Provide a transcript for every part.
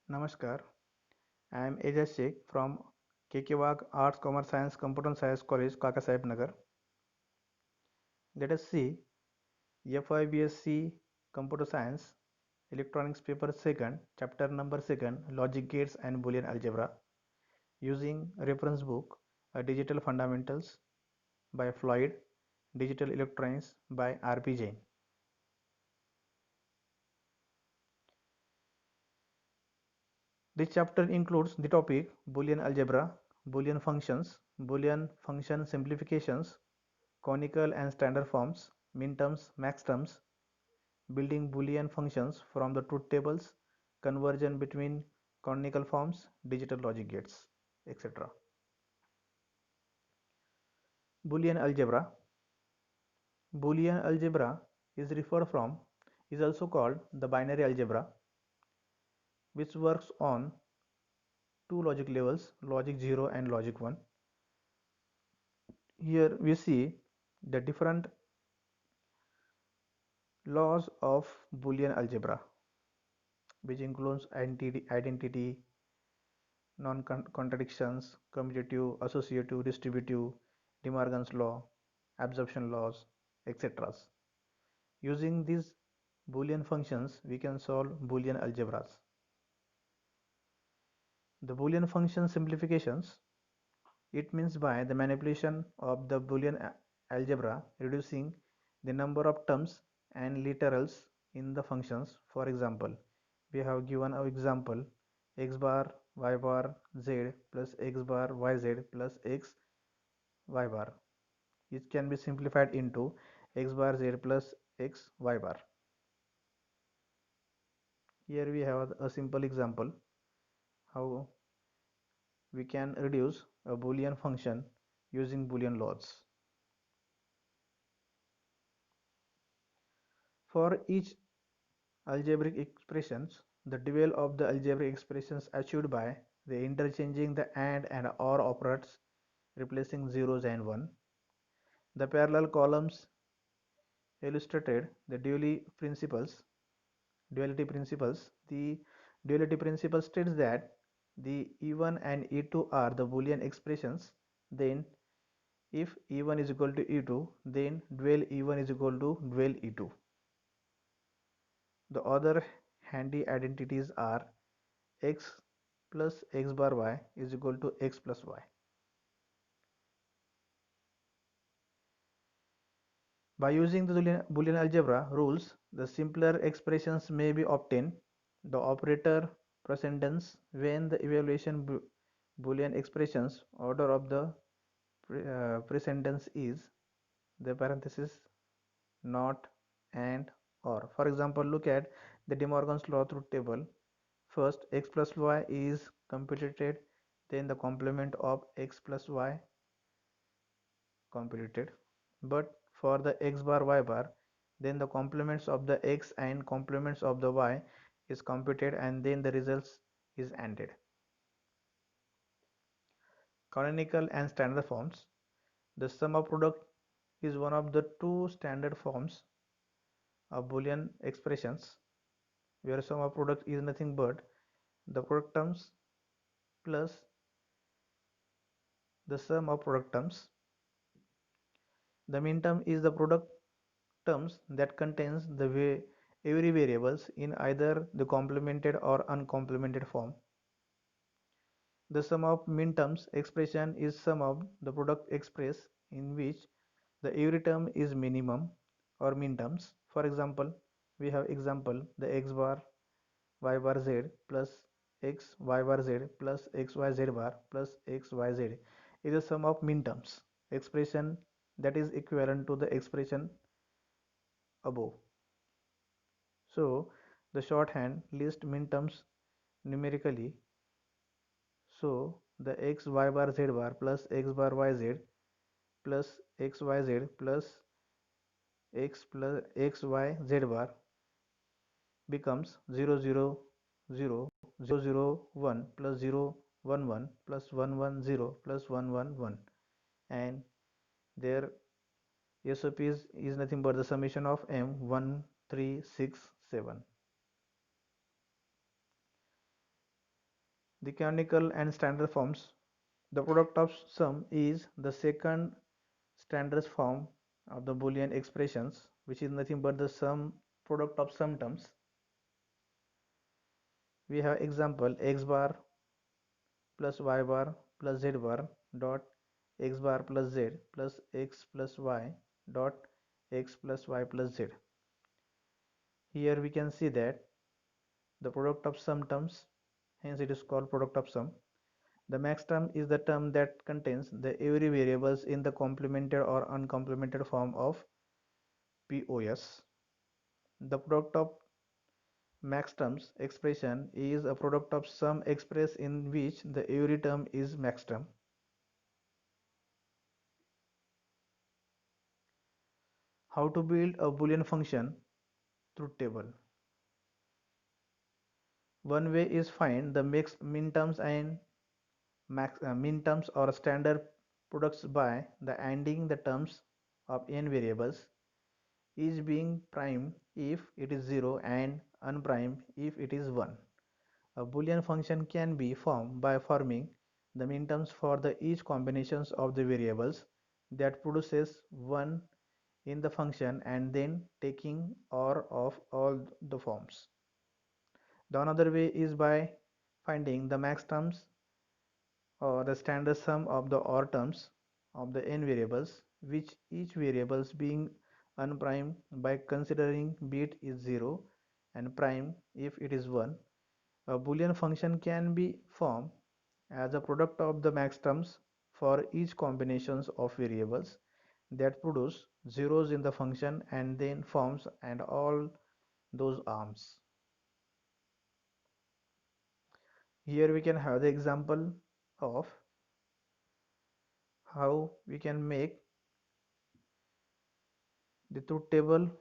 Namaskar, I am Ajay Sheikh from KK Arts, Commerce Science, Computer Science College, Kaka Sahib Nagar. Let us see FIBSC Computer Science, Electronics Paper 2nd, Chapter number 2nd, Logic Gates and Boolean Algebra, using reference book Digital Fundamentals by Floyd, Digital Electronics by R.P. Jain. This chapter includes the topic Boolean algebra, Boolean functions, Boolean function simplifications, conical and standard forms, minterms, maxterms, building Boolean functions from the truth tables, conversion between conical forms, digital logic gates, etc. Boolean algebra. Boolean algebra is referred from is also called the binary algebra, which works on two logic levels, logic 0 and logic 1. Here we see the different laws of Boolean algebra, which includes identity, non-contradictions, commutative, associative, distributive, De Morgan's law, absorption laws, etc. Using these Boolean functions, we can solve Boolean algebras. The Boolean function simplifications, it means by the manipulation of the Boolean algebra, reducing the number of terms and literals in the functions. For example, we have given our example x bar y bar z plus x bar yz plus x y bar. It can be simplified into x bar z plus x y bar. Here we have a simple example how we can reduce a Boolean function using Boolean laws. For each algebraic expressions, the dual of the algebraic expressions achieved by the interchanging the and or operators, replacing zeros and one. The parallel columns illustrated the duality principles. The duality principle states that the E1 and E2 are the Boolean expressions. Then if E1 is equal to E2, then dual E1 is equal to dual E2. The other handy identities are x plus x bar y is equal to x plus y. By using the Boolean algebra rules, the simpler expressions may be obtained. The operator precedence when the evaluation Boolean expressions order of the precedence is the parenthesis not and or. For example, look at the De Morgan's law truth table. First, x plus y is computed, then the complement of x plus y computed. But for the x bar y bar, then the complements of the x and complements of the y is computed, and then the results is ANDed. Canonical and standard forms. The sum of product is one of the two standard forms of Boolean expressions, where sum of product is nothing but the product terms plus the sum of product terms. The min term is the product terms that contains the every variables in either the complemented or uncomplemented form. The sum of min terms expression is sum of the product express in which the every term is minimum or min terms. For example, we have example the x bar y bar z plus x y bar z plus x y z bar plus x y z is a sum of min terms expression that is equivalent to the expression above. So the shorthand list min terms numerically. So the x y bar z bar plus x bar y z plus x y z plus x y z bar becomes 0 0 0 0 0 1 plus 0 1 1 plus 1 1 0 plus 1 1 1, and their SOP is nothing but the summation of m 1 3 6 7. The canonical and standard forms. The product of sum is the second standard form of the Boolean expressions, which is nothing but the sum product of sum terms. We have example x bar plus y bar plus z bar dot x bar plus z plus x plus y dot x plus y plus z. Here we can see that the product of sum terms, hence it is called product of sum. The max term is the term that contains the every variables in the complemented or uncomplemented form of POS. The product of max terms expression is a product of sum expressed in which the every term is max term. How to build a Boolean function truth table. One way is find the mixed minterms and minterms or standard products by the ANDing the terms of n variables, each being prime if it is 0 and unprime if it is 1. A Boolean function can be formed by forming the minterms for the each combinations of the variables that produces 1 in the function and then taking or of all the forms. The another way is by finding the max terms or the standard sum of the OR terms of the n variables, which each variables being unprime by considering bit is 0 and prime if it is 1. A Boolean function can be formed as a product of the max terms for each combinations of variables that produce zeros in the function and then forms and all those arms. Here we can have the example of how we can make the truth table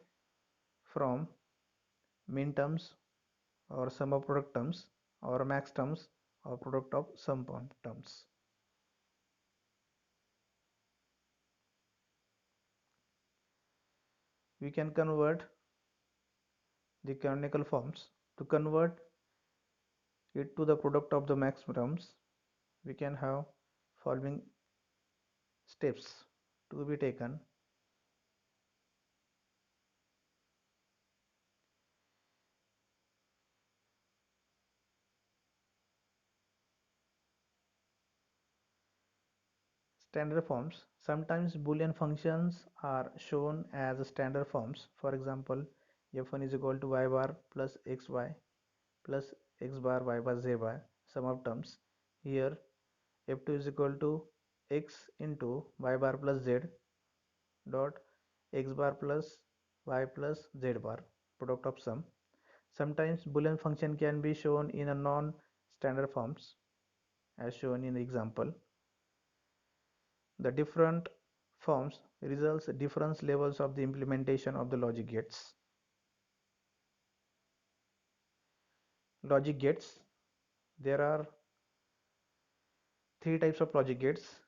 from min terms or sum of product terms or max terms or product of sum terms. We can convert the canonical forms. To convert it to the product of the max terms, we can have following steps to be taken. Standard forms. Sometimes Boolean functions are shown as standard forms. For example, f1 is equal to y bar plus xy plus x bar y bar z bar sum of terms. Here f2 is equal to x into y bar plus z dot x bar plus y plus z bar product of sum. Sometimes Boolean function can be shown in a non-standard forms as shown in the example. The different forms results different levels of the implementation of the logic gates. Logic gates. There are three types of logic gates: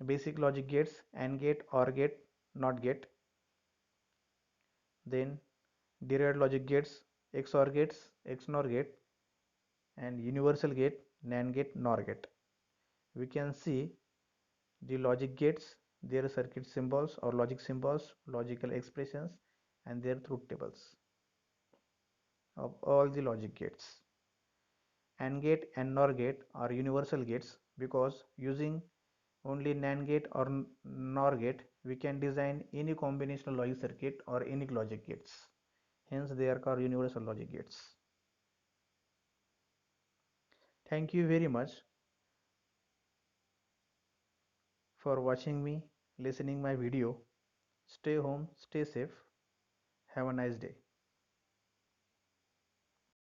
basic logic gates, AND gate, OR gate, NOT gate. Then derived logic gates, XOR gates, XNOR gate, and universal gate, NAND gate, NOR gate. We can see the logic gates, their circuit symbols or logic symbols, logical expressions, and their truth tables of all the logic gates. AND gate and NOR gate are universal gates because using only NAND gate or NOR gate we can design any combinational logic circuit or any logic gates. Hence they are called universal logic gates. Thank you very much for watching me, listening my video. Stay home, stay safe. Have a nice day.